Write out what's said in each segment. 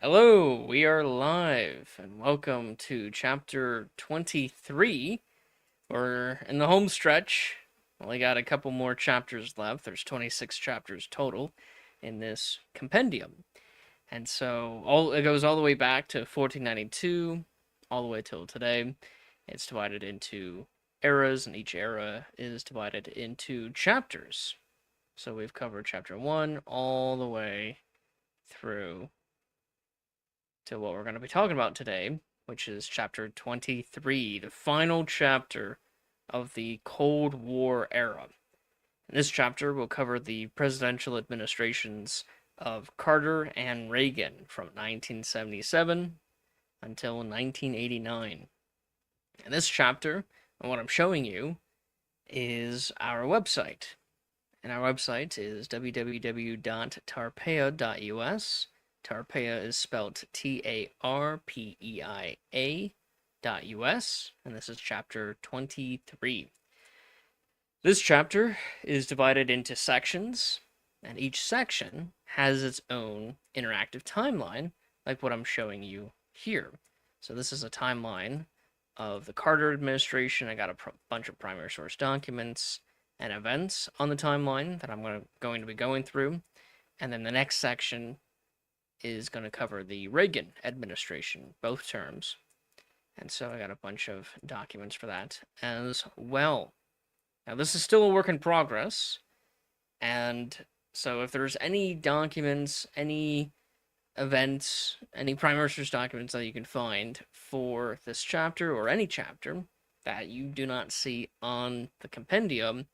Hello, we are live, and welcome to chapter 23. We're in the home stretch. Only got a couple more chapters left. There's 26 chapters total in this compendium. And so it goes all the way back to 1492, all the way till today. It's divided into eras, and each era is divided into chapters. So we've covered chapter 1 all the way through to what we're going to be talking about today, which is chapter 23, the final chapter of the Cold War era. In this chapter, we'll cover the presidential administrations of Carter and Reagan from 1977 until 1989. In this chapter, and what I'm showing you is our website. And our website is www.tarpeia.us. Tarpeia is spelled Tarpeia.us, and this is chapter 23. This chapter is divided into sections, and each section has its own interactive timeline, like what I'm showing you here. So this is a timeline of the Carter administration. I got a bunch of primary source documents and events on the timeline that I'm going to be going through. And then the next section is going to cover the Reagan administration, both terms. And so I got a bunch of documents for that as well. Now, this is still a work in progress. And so if there's any documents, any events, any primary source documents that you can find for this chapter or any chapter that you do not see on the compendium,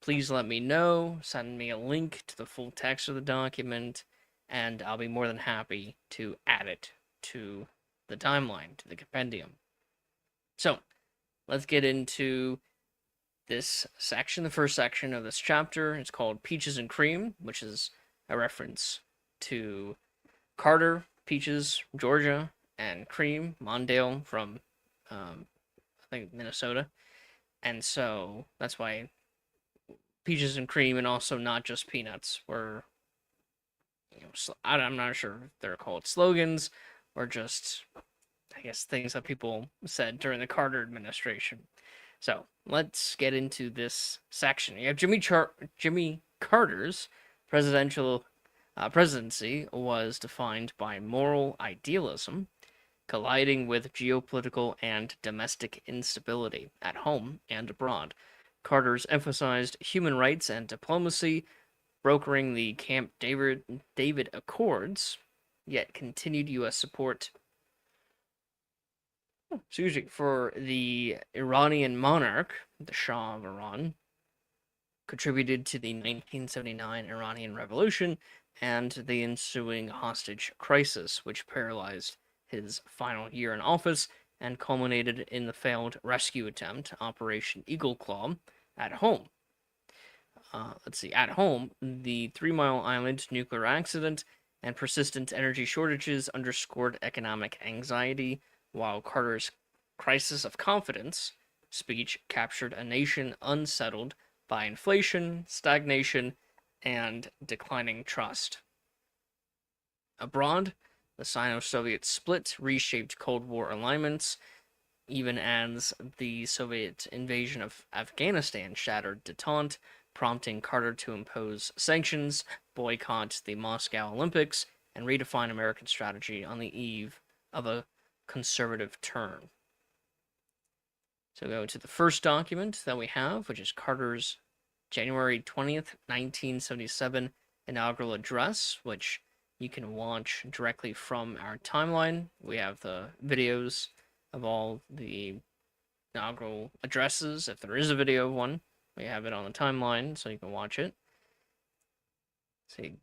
please let me know, send me a link to the full text of the document, and I'll be more than happy to add it to the timeline, to the compendium. So, let's get into this section. The first section of this chapter is called Peaches and Cream, which is a reference to Carter, Peaches, Georgia, and Cream, Mondale from, I think, Minnesota. And so, that's why Peaches and Cream, and also not just peanuts, were, I'm not sure if they're called slogans or just, I guess, things that people said during the Carter administration. So let's get into this section. You have Jimmy Carter's presidential presidency was defined by moral idealism colliding with geopolitical and domestic instability at home and abroad. Carter's emphasized human rights and diplomacy, brokering the Camp David Accords, yet continued U.S. support for the Iranian monarch, the Shah of Iran, contributed to the 1979 Iranian Revolution and the ensuing hostage crisis, which paralyzed his final year in office and culminated in the failed rescue attempt, Operation Eagle Claw, at home. At home, the 3 Mile Island nuclear accident and persistent energy shortages underscored economic anxiety, while Carter's crisis of confidence speech captured a nation unsettled by inflation, stagnation, and declining trust. Abroad, the Sino-Soviet split reshaped Cold War alignments, even as the Soviet invasion of Afghanistan shattered détente, prompting Carter to impose sanctions, boycott the Moscow Olympics, and redefine American strategy on the eve of a conservative turn. So go to the first document that we have, which is Carter's January 20th, 1977 inaugural address, which you can watch directly from our timeline. We have the videos of all the inaugural addresses. If there is a video of one, we have it on the timeline, so you can watch it. See,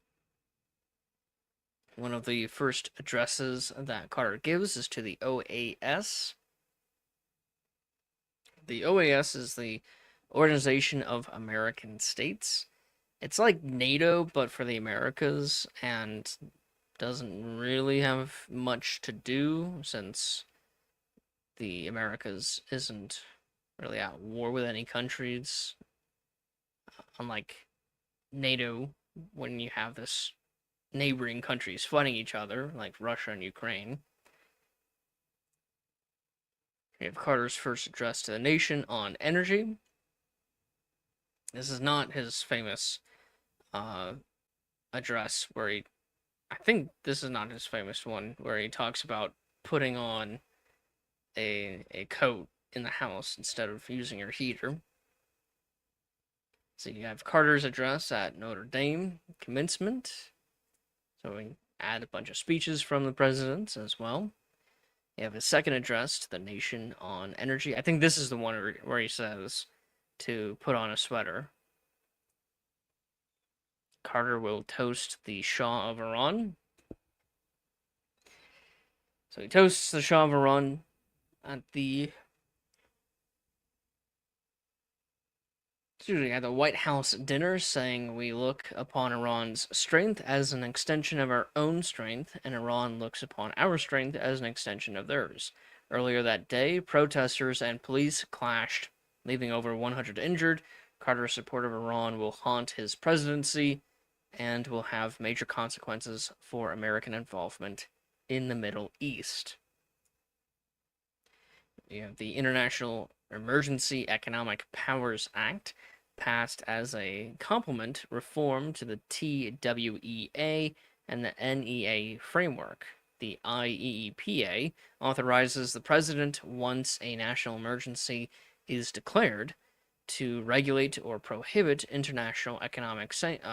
one of the first addresses that Carter gives is to the OAS. The OAS is the Organization of American States. It's like NATO, but for the Americas, and doesn't really have much to do since the Americas isn't really at war with any countries, unlike NATO, when you have this neighboring countries fighting each other, like Russia and Ukraine. We have Carter's first address to the nation on energy. This is not his famous uh, address where he, I think this is not his famous one, where he talks about putting on a coat in the house instead of using your heater. So you have Carter's address at Notre Dame commencement. So we add a bunch of speeches from the president as well. You have his second address to the nation on energy. I think this is the one where he says to put on a sweater. Carter will toast the Shah of Iran. So he toasts the Shah of Iran at the White House dinner, saying we look upon Iran's strength as an extension of our own strength, and Iran looks upon our strength as an extension of theirs. Earlier that day, protesters and police clashed, leaving over 100 injured. Carter's support of Iran will haunt his presidency and will have major consequences for American involvement in the Middle East. You have the International Emergency Economic Powers Act, passed as a complement reform to the TWEA and the NEA framework. The IEEPA authorizes the president, once a national emergency is declared, to regulate or prohibit international economic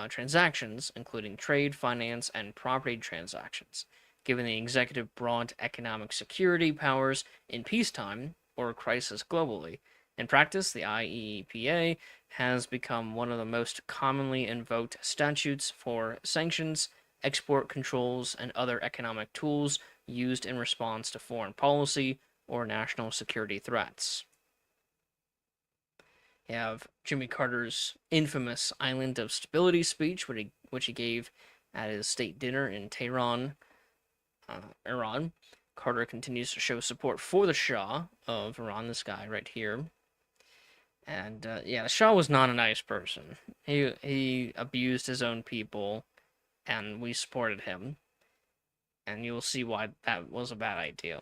transactions, including trade, finance, and property transactions, giving the executive broad economic security powers in peacetime or crisis globally. In practice, the IEEPA has become one of the most commonly invoked statutes for sanctions, export controls, and other economic tools used in response to foreign policy or national security threats. You have Jimmy Carter's infamous Island of Stability speech, which he gave at his state dinner in Tehran, Iran. Carter continues to show support for the Shah of Iran, this guy right here. And yeah, the Shah was not a nice person. He abused his own people, and we supported him. And you'll see why that was a bad idea.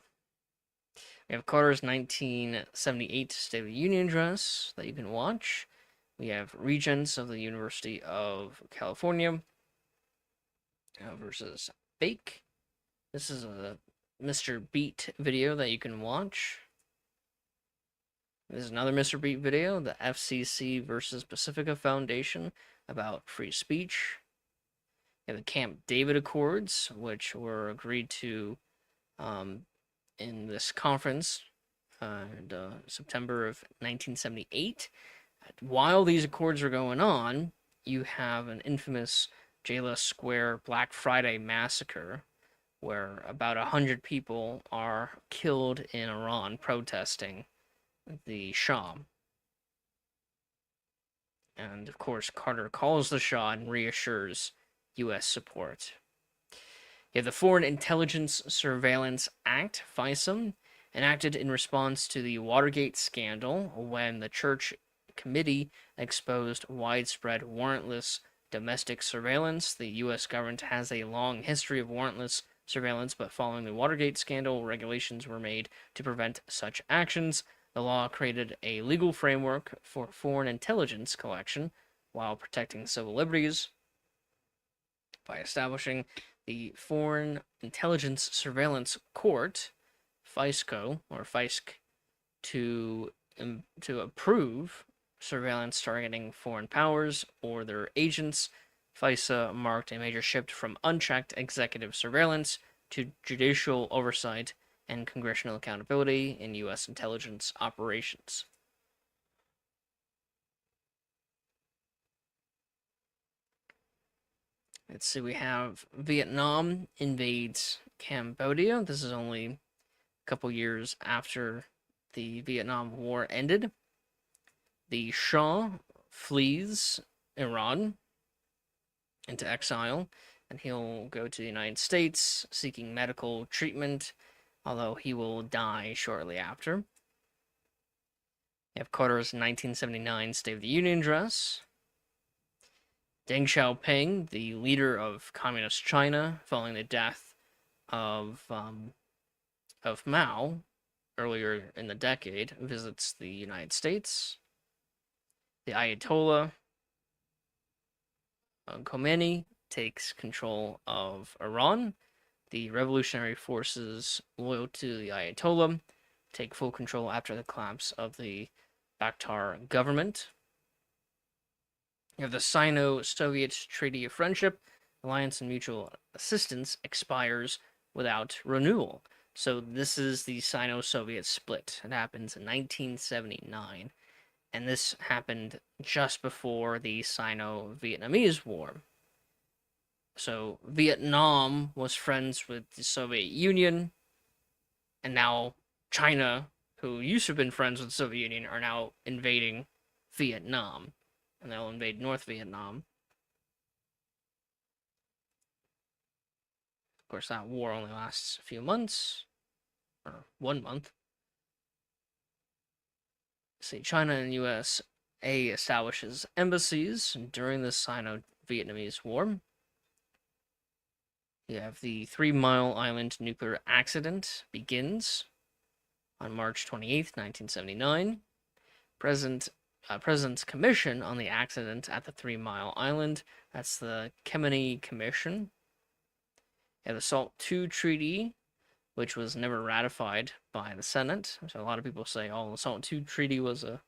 We have Carter's 1978 State of the Union address that you can watch. We have Regents of the University of California versus Bake. This is a Mr. Beat video that you can watch. This is another Mr. Beat video, the FCC versus Pacifica Foundation, about free speech. We have the Camp David Accords, which were agreed to in this conference in September of 1978. While these accords are going on, you have an infamous Jala Square Black Friday massacre, where about 100 people are killed in Iran protesting the Shah. And of course, Carter calls the Shah and reassures U.S. support. You have the Foreign Intelligence Surveillance Act, FISA, enacted in response to the Watergate scandal when the Church Committee exposed widespread warrantless domestic surveillance. The U.S. government has a long history of warrantless surveillance, but following the Watergate scandal, regulations were made to prevent such actions. The law created a legal framework for foreign intelligence collection while protecting civil liberties by establishing the Foreign Intelligence Surveillance Court, FISCO, or FISC, to approve surveillance targeting foreign powers or their agents. FISA marked a major shift from unchecked executive surveillance to judicial oversight and congressional accountability in U.S. intelligence operations. Let's see, we have Vietnam invades Cambodia. This is only a couple years after the Vietnam War ended. The Shah flees Iran into exile, and he'll go to the United States seeking medical treatment, although he will die shortly after. You have Carter's 1979 State of the Union address. Deng Xiaoping, the leader of Communist China, following the death of Mao earlier in the decade, visits the United States. The Ayatollah Khomeini takes control of Iran. The revolutionary forces loyal to the Ayatollah take full control after the collapse of the Bakhtar government. You have the Sino-Soviet Treaty of Friendship, Alliance, and Mutual Assistance expires without renewal. So this is the Sino-Soviet split. It happens in 1979, and this happened just before the Sino-Vietnamese War. So Vietnam was friends with the Soviet Union, and now China, who used to have been friends with the Soviet Union, are now invading Vietnam, and they'll invade North Vietnam. Of course, that war only lasts a few months, or 1 month. See, China and USA establishes embassies during the Sino-Vietnamese War. You have the 3 Mile Island nuclear accident begins on March 28th, 1979. President's Commission on the accident at the 3 Mile Island. That's the Kemeny Commission. You have the SALT II Treaty, which was never ratified by the Senate. So a lot of people say, oh, the SALT II Treaty was an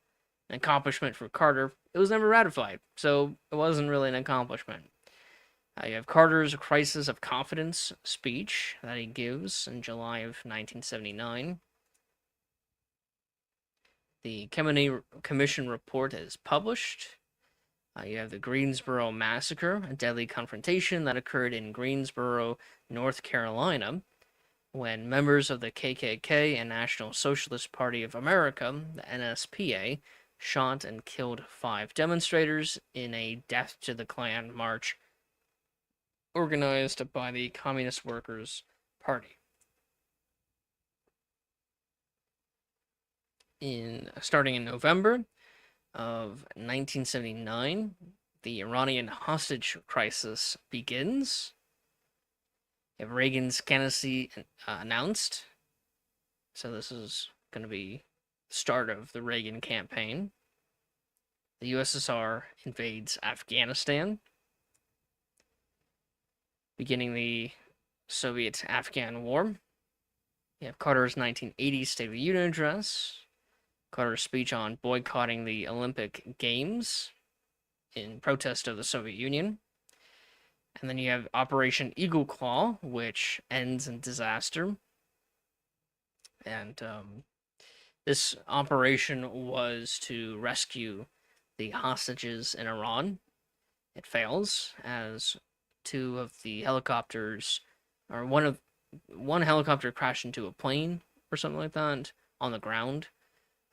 accomplishment for Carter. It was never ratified, so it wasn't really an accomplishment. You have Carter's Crisis of Confidence speech that he gives in July of 1979. The Kemeny Commission report is published. You have the Greensboro Massacre, a deadly confrontation that occurred in Greensboro, North Carolina, when members of the KKK and National Socialist Party of America, the NSPA, shot and killed 5 demonstrators in a Death to the Klan march organized by the Communist Workers' Party. Starting in November of 1979, the Iranian hostage crisis begins. You have Reagan's candidacy announced. So this is going to be the start of the Reagan campaign. The USSR invades Afghanistan, beginning the Soviet-Afghan War. You have Carter's 1980 State of the Union address, Carter's speech on boycotting the Olympic Games in protest of the Soviet Union. And then you have Operation Eagle Claw, which ends in disaster. And this operation was to rescue the hostages in Iran. It fails, as 2 of the helicopters, or one helicopter crashed into a plane or something like that on the ground.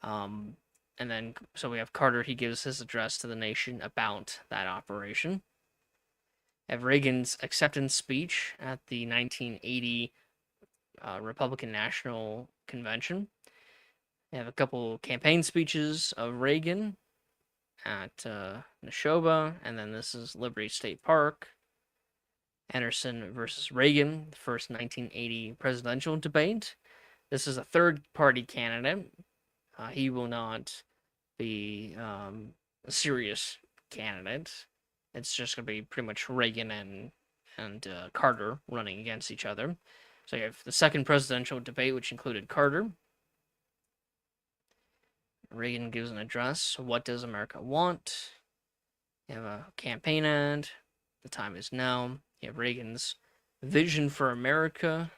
And then, so we have Carter, he gives his address to the nation about that operation. We have Reagan's acceptance speech at the 1980 Republican National Convention. We have a couple campaign speeches of Reagan at Neshoba, and then this is Liberty State Park. Anderson versus Reagan, the first 1980 presidential debate. This is a third-party candidate. He will not be a serious candidate. It's just going to be pretty much Reagan and Carter running against each other. So you have the second presidential debate, which included Carter. Reagan gives an address. What does America want? You have a campaign ad. The time is now. You have Reagan's Vision for America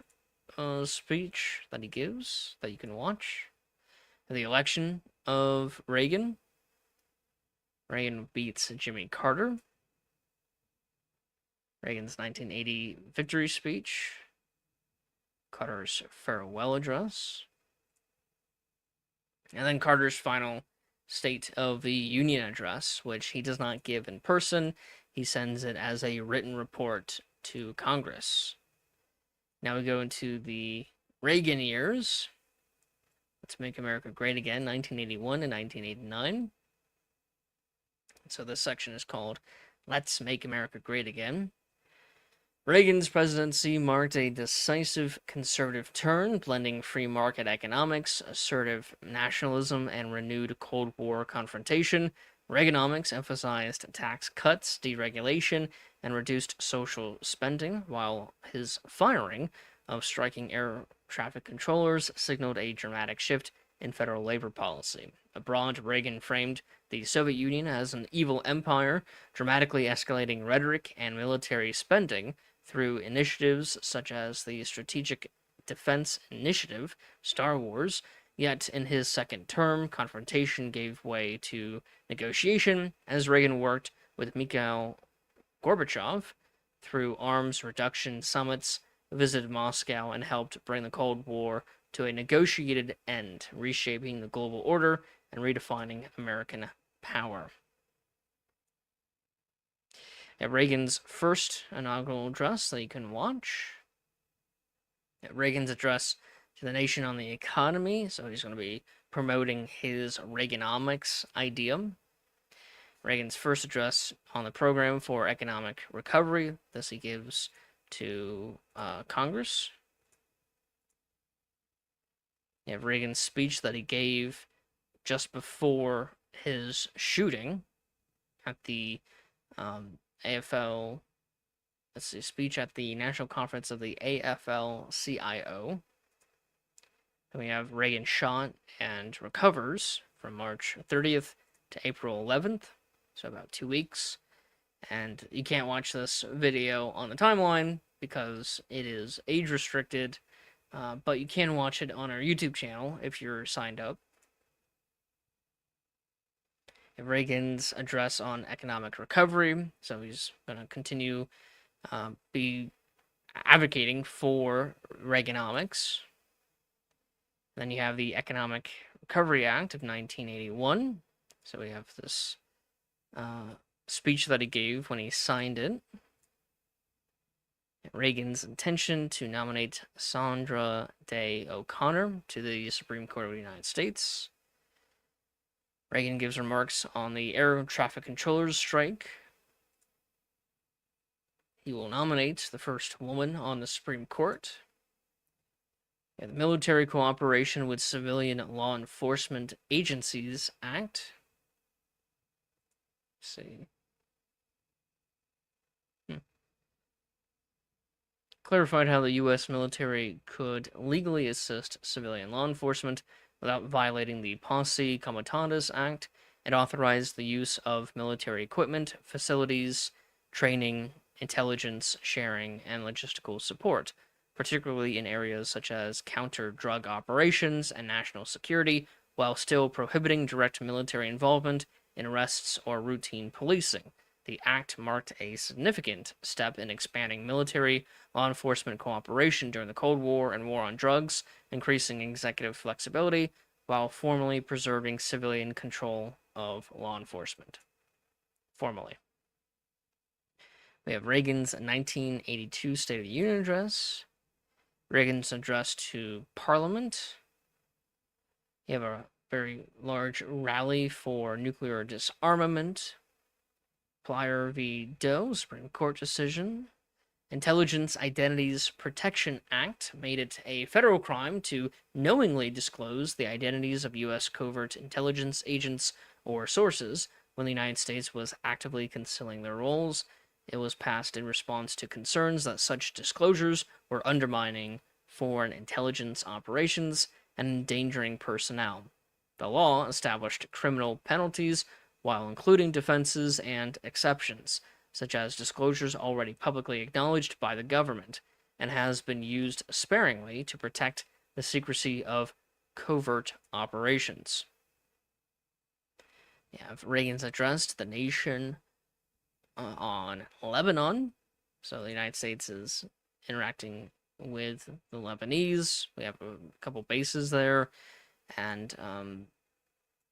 speech that he gives that you can watch. The election of Reagan. Reagan beats Jimmy Carter. Reagan's 1980 victory speech. Carter's farewell address. And then Carter's final State of the Union address, which he does not give in person. He sends it as a written report to Congress. Now we go into the Reagan years. Let's Make America Great Again, 1981 and 1989. So this section is called Let's Make America Great Again. Reagan's presidency marked a decisive conservative turn, blending free market economics, assertive nationalism, and renewed Cold War confrontation. Reaganomics emphasized tax cuts, deregulation, and reduced social spending, while his firing of striking air traffic controllers signaled a dramatic shift in federal labor policy. Abroad, Reagan framed the Soviet Union as an evil empire, dramatically escalating rhetoric and military spending through initiatives such as the Strategic Defense Initiative, Star Wars. Yet in his second term, confrontation gave way to negotiation as Reagan worked with Mikhail Gorbachev through arms reduction summits, visited Moscow, and helped bring the Cold War to a negotiated end, reshaping the global order and redefining American power. At Reagan's first inaugural address that you can watch. At Reagan's address to the nation on the economy, so he's going to be promoting his Reaganomics idea. Reagan's first address on the program for economic recovery, this he gives to Congress. You have Reagan's speech that he gave just before his shooting at the AFL, let's see, speech at the National Conference of the AFL-CIO. Then we have Reagan shot and recovers from March 30th to April 11th, so about 2 weeks. And you can't watch this video on the timeline because it is age restricted, but you can watch it on our YouTube channel if you're signed up. Reagan's address on economic recovery, so he's going to continue be advocating for Reaganomics. Then you have the Economic Recovery Act of 1981. So we have this speech that he gave when he signed it. Reagan's intention to nominate Sandra Day O'Connor to the Supreme Court of the United States. Reagan gives remarks on the air traffic controllers strike. He will nominate the first woman on the Supreme Court. The Military Cooperation with Civilian Law Enforcement Agencies Act. Let's see. Clarified how the U.S. military could legally assist civilian law enforcement without violating the Posse Comitatus Act, and authorized the use of military equipment, facilities, training, intelligence sharing, and logistical support, particularly in areas such as counter-drug operations and national security, while still prohibiting direct military involvement in arrests or routine policing. The act marked a significant step in expanding military law enforcement cooperation during the Cold War and war on drugs, increasing executive flexibility while formally preserving civilian control of law enforcement. Formally. We have Reagan's 1982 State of the Union address, Reagan's address to Parliament. You have a very large rally for nuclear disarmament. Plyer v. Doe, Supreme Court decision. Intelligence Identities Protection Act made it a federal crime to knowingly disclose the identities of U.S. covert intelligence agents or sources when the United States was actively concealing their roles. It was passed in response to concerns that such disclosures were undermining foreign intelligence operations and endangering personnel. The law established criminal penalties while including defenses and exceptions, such as disclosures already publicly acknowledged by the government, and has been used sparingly to protect the secrecy of covert operations. You have Reagan's address to the nation on Lebanon. So the United States is interacting with the Lebanese. We have a couple bases there, and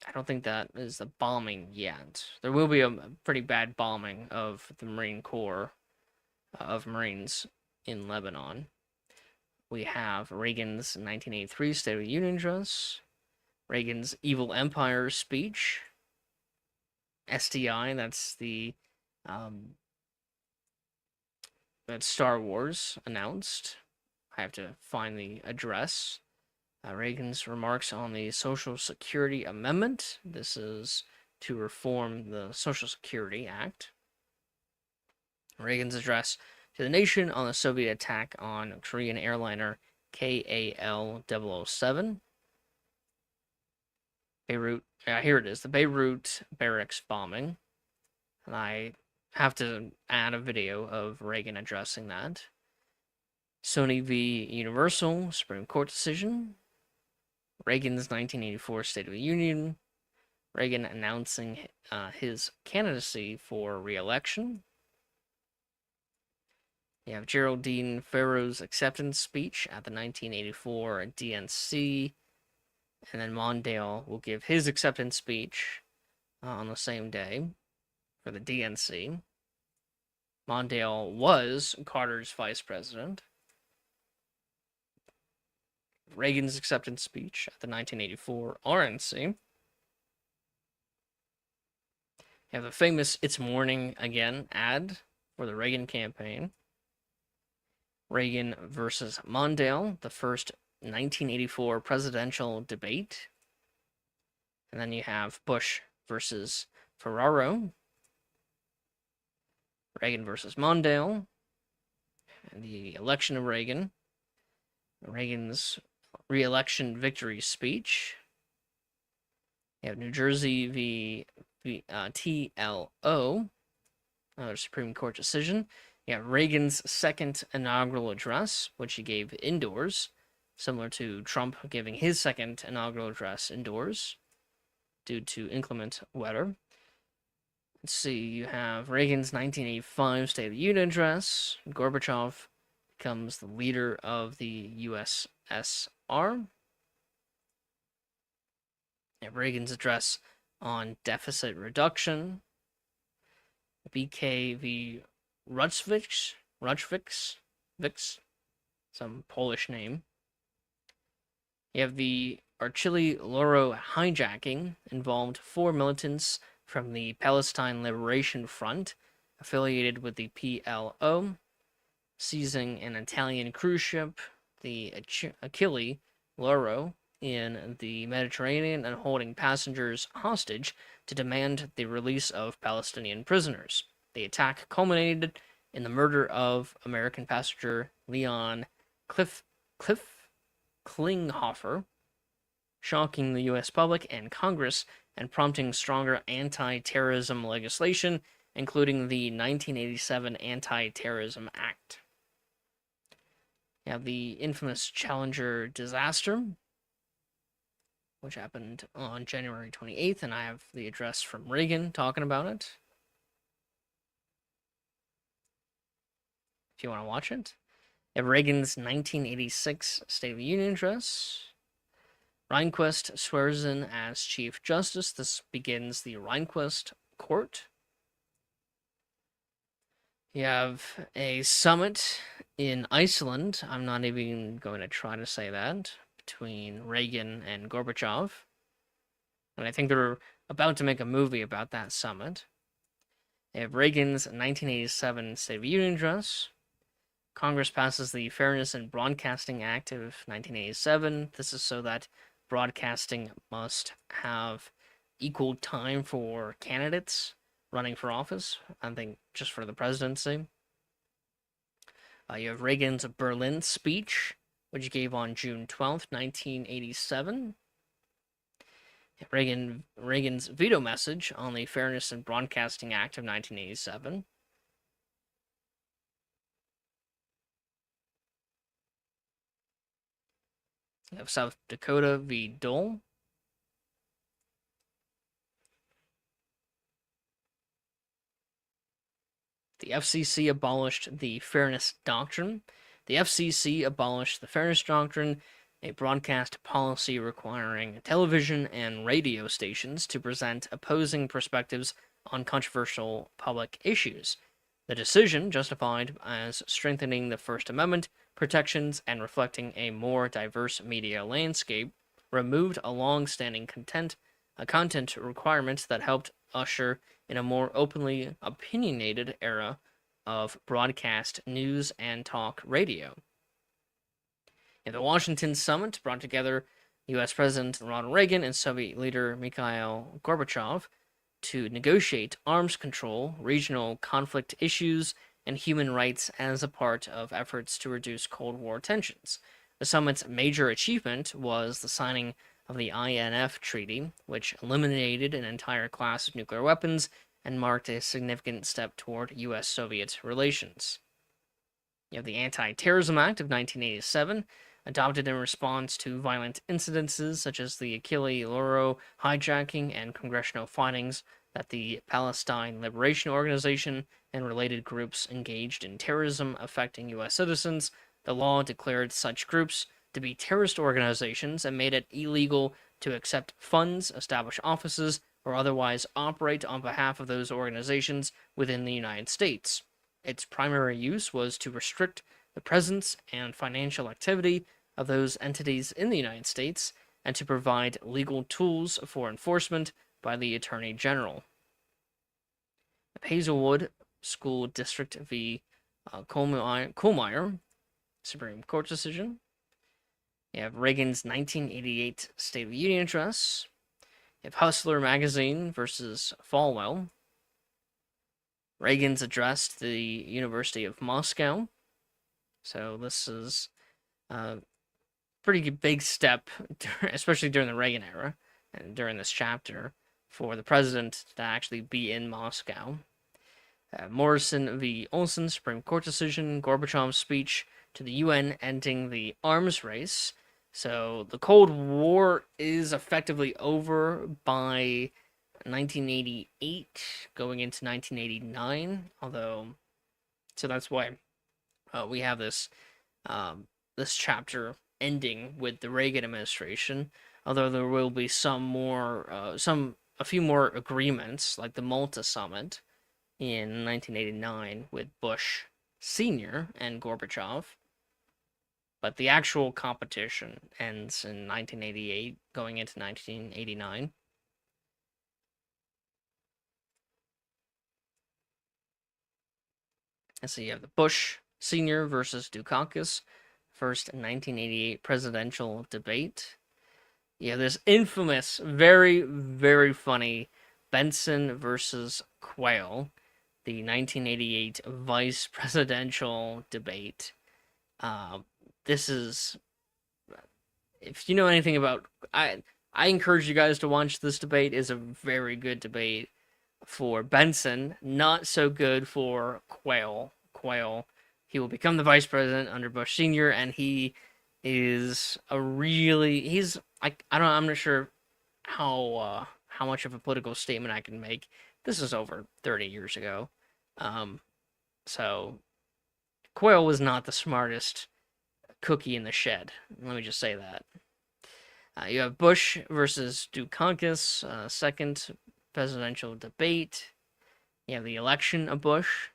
I don't think that is the bombing yet. There will be a pretty bad bombing of the Marine Corps of Marines in Lebanon. We have Reagan's 1983 State of the Union address, Reagan's Evil Empire speech, SDI, that's the That Star Wars announced. I have to find the address. Reagan's remarks on the Social Security Amendment. This is to reform the Social Security Act. Reagan's address to the nation on the Soviet attack on Korean airliner KAL-007. Beirut, here it is, the Beirut barracks bombing. And I have to add a video of Reagan addressing that. Sony v. Universal, Supreme Court decision. Reagan's 1984 State of the Union. Reagan announcing his candidacy for re-election. You have Geraldine Ferrer's acceptance speech at the 1984 DNC. And then Mondale will give his acceptance speech on the same day for the DNC. Mondale was Carter's vice president. Reagan's acceptance speech at the 1984 RNC. You have the famous It's Morning Again ad for the Reagan campaign. Reagan versus Mondale, the first 1984 presidential debate. And then you have Bush versus Ferraro. Reagan versus Mondale. And the election of Reagan. Reagan's re-election victory speech. You have New Jersey v. TLO, Supreme Court decision. You have Reagan's second inaugural address, which he gave indoors, similar to Trump giving his second inaugural address indoors due to inclement weather. Let's see, you have Reagan's 1985 State of the Union address. Gorbachev becomes the leader of the USSR. You have Reagan's address on deficit reduction. BK v. Rutschwicz, some Polish name. You have the Archili Loro hijacking involved 4 militants from the Palestine Liberation Front affiliated with the PLO, seizing an Italian cruise ship, the Achille Lauro, in the Mediterranean and holding passengers hostage to demand the release of Palestinian prisoners. The attack culminated in the murder of American passenger Leon Klinghoffer, shocking the U.S. public and Congress and prompting stronger anti-terrorism legislation, including the 1987 Anti-Terrorism Act. You have the infamous Challenger disaster, which happened on January 28th, and I have the address from Reagan talking about it, if you want to watch it. You have Reagan's 1986 State of the Union address. Rehnquist swears in as Chief Justice. This begins the Rehnquist Court. You have a summit in Iceland. I'm not even going to try to say that. Between Reagan and Gorbachev. And I think they're about to make a movie about that summit. They have Reagan's 1987 State of the Union address. Congress passes the Fairness in Broadcasting Act of 1987. This is so that broadcasting must have equal time for candidates running for office, I think just for the presidency. You have Reagan's Berlin speech, which he gave on June 12th, 1987. Reagan's veto message on the Fairness in Broadcasting Act of 1987. You have South Dakota v. Dole. The FCC abolished the Fairness Doctrine. The FCC abolished the Fairness Doctrine, a broadcast policy requiring television and radio stations to present opposing perspectives on controversial public issues. The decision, justified as strengthening the First Amendment protections and reflecting a more diverse media landscape, removed a long-standing content requirement that helped usher in a more openly opinionated era of broadcast news and talk radio. The Washington summit brought together U.S. President Ronald Reagan and Soviet leader Mikhail Gorbachev to negotiate arms control, regional conflict issues, and human rights as a part of efforts to reduce Cold War tensions. The summit's major achievement was the signing of the INF Treaty, which eliminated an entire class of nuclear weapons and marked a significant step toward U.S.-Soviet relations. You have the Anti-Terrorism Act of 1987, adopted in response to violent incidences such as the Achille Lauro hijacking and congressional findings that the Palestine Liberation Organization and related groups engaged in terrorism affecting U.S. citizens. The law declared such groups to be terrorist organizations and made it illegal to accept funds, establish offices, or otherwise operate on behalf of those organizations within the United States. Its primary use was to restrict the presence and financial activity of those entities in the United States and to provide legal tools for enforcement by the Attorney General. Hazelwood School District v. Kohlmeyer, Supreme Court decision. You have Reagan's 1988 State of the Union Address. You have Hustler Magazine versus Falwell. Reagan's address to the University of Moscow. So this is a pretty big step, especially during the Reagan era and during this chapter, for the president to actually be in Moscow. Morrison v. Olson, Supreme Court decision. Gorbachev's speech to the UN ending the arms race. So the Cold War is effectively over by 1988, going into 1989. So that's why we have this this chapter ending with the Reagan administration. Although there will be a few more agreements, like the Malta Summit in 1989 with Bush Sr. and Gorbachev. But the actual competition ends in 1988, going into 1989. And so you have the Bush Sr. versus Dukakis, first 1988 presidential debate. You have this infamous, very, very funny Benson versus Quayle, the 1988 vice presidential debate. This is, if you know anything about, I encourage you guys to watch this debate. It's a very good debate for Benson, not so good for Quayle. He will become the vice president under Bush Sr., and he is I'm not sure how much of a political statement I can make. This is over 30 years ago. So Quayle was not the smartest cookie in the shed. Let me just say that. You have Bush versus Dukakis, second presidential debate. You have the election of Bush.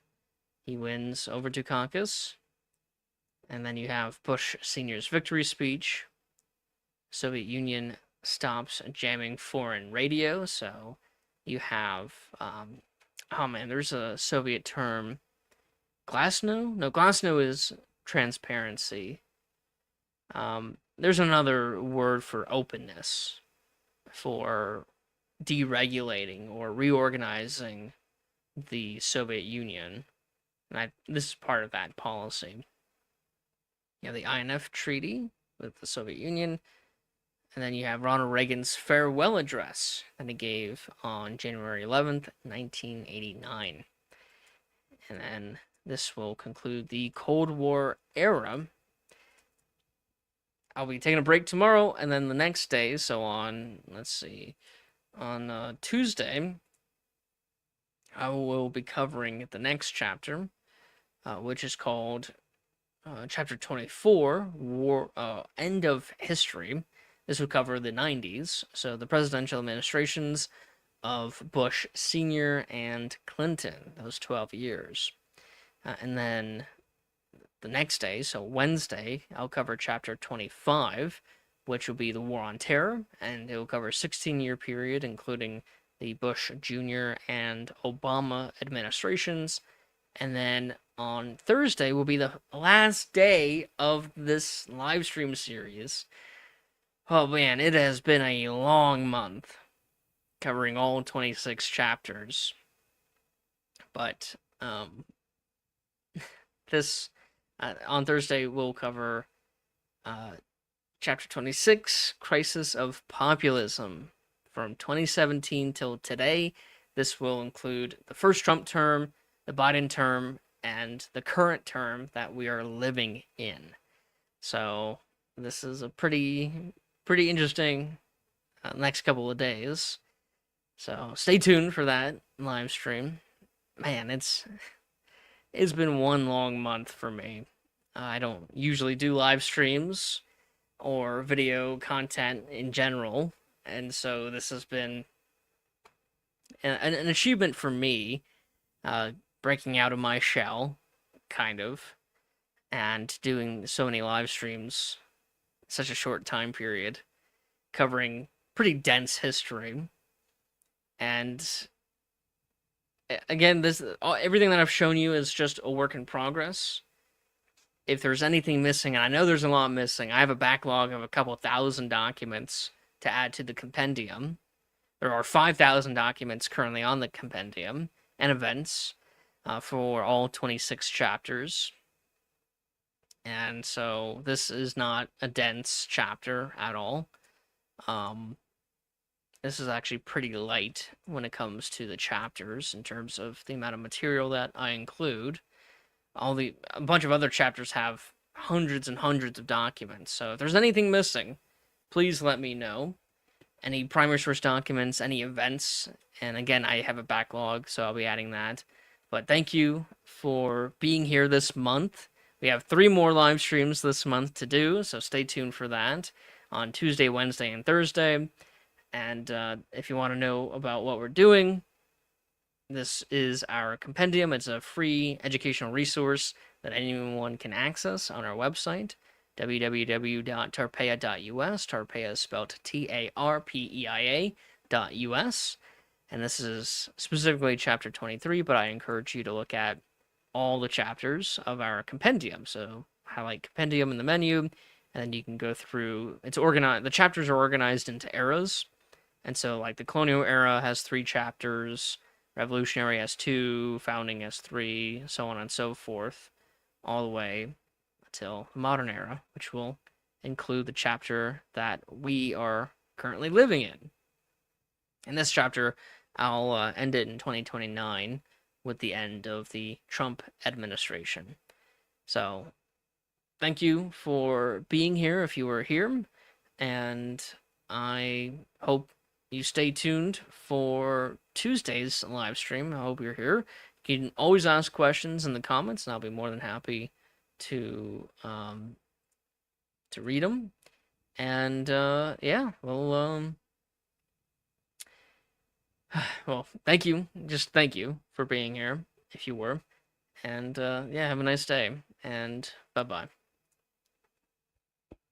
He wins over Dukakis. And then you have Bush Sr.'s victory speech. Soviet Union stops jamming foreign radio. So you have, there's a Soviet term, glasnost? No, glasnost is transparency. There's another word for openness, for deregulating or reorganizing the Soviet Union. And this is part of that policy. You have the INF Treaty with the Soviet Union, and then you have Ronald Reagan's farewell address that he gave on January 11th, 1989. And then this will conclude the Cold War era. I'll be taking a break tomorrow, and then the next day, so on Tuesday, I will be covering the next chapter, which is called Chapter 24, War, End of History. This would cover the 90s, so the presidential administrations of Bush Sr. and Clinton, those 12 years. And then the next day, so Wednesday, I'll cover Chapter 25, which will be the War on Terror, and it will cover a 16-year period, including the Bush Jr. and Obama administrations. And then on Thursday will be the last day of this live stream series. Oh man, it has been a long month covering all 26 chapters. But this on Thursday we'll cover chapter 26, Crisis of Populism, from 2017 till today. This will include the first Trump term, the Biden term, and the current term that we are living in. So this is a pretty interesting next couple of days. So stay tuned for that live stream. Man, it's been one long month for me. I don't usually do live streams or video content in general, and so this has been an achievement for me, breaking out of my shell, kind of, and doing so many live streams in such a short time period, covering pretty dense history. And again, everything that I've shown you is just a work in progress. If there's anything missing, and I know there's a lot missing, I have a backlog of a couple thousand documents to add to the compendium. There are 5,000 documents currently on the compendium and events for all 26 chapters. And so this is not a dense chapter at all. This is actually pretty light when it comes to the chapters in terms of the amount of material that I include. A bunch of other chapters have hundreds and hundreds of documents. So if there's anything missing, please let me know. Any primary source documents, any events, and again, I have a backlog, so I'll be adding that. But thank you for being here this month. We have 3 more live streams this month to do, so stay tuned for that on Tuesday, Wednesday, and Thursday. And if you want to know about what we're doing, this is our compendium. It's a free educational resource that anyone can access on our website, www.tarpeia.us. Tarpeia is spelled Tarpeia.us. And this is specifically chapter 23, but I encourage you to look at all the chapters of our compendium. So highlight compendium in the menu, and then you can go through. It's organized. The chapters are organized into eras. And so, like, the colonial era has 3 chapters, revolutionary has 2, founding has 3, so on and so forth, all the way until the modern era, which will include the chapter that we are currently living in. In this chapter, I'll end it in 2029 with the end of the Trump administration. So, thank you for being here if you were here, and I hope you stay tuned for Tuesday's live stream. I hope you're here. You can always ask questions in the comments, and I'll be more than happy to read them. And yeah, well, well, thank you. Just thank you for being here, if you were. And yeah, have a nice day, and bye-bye.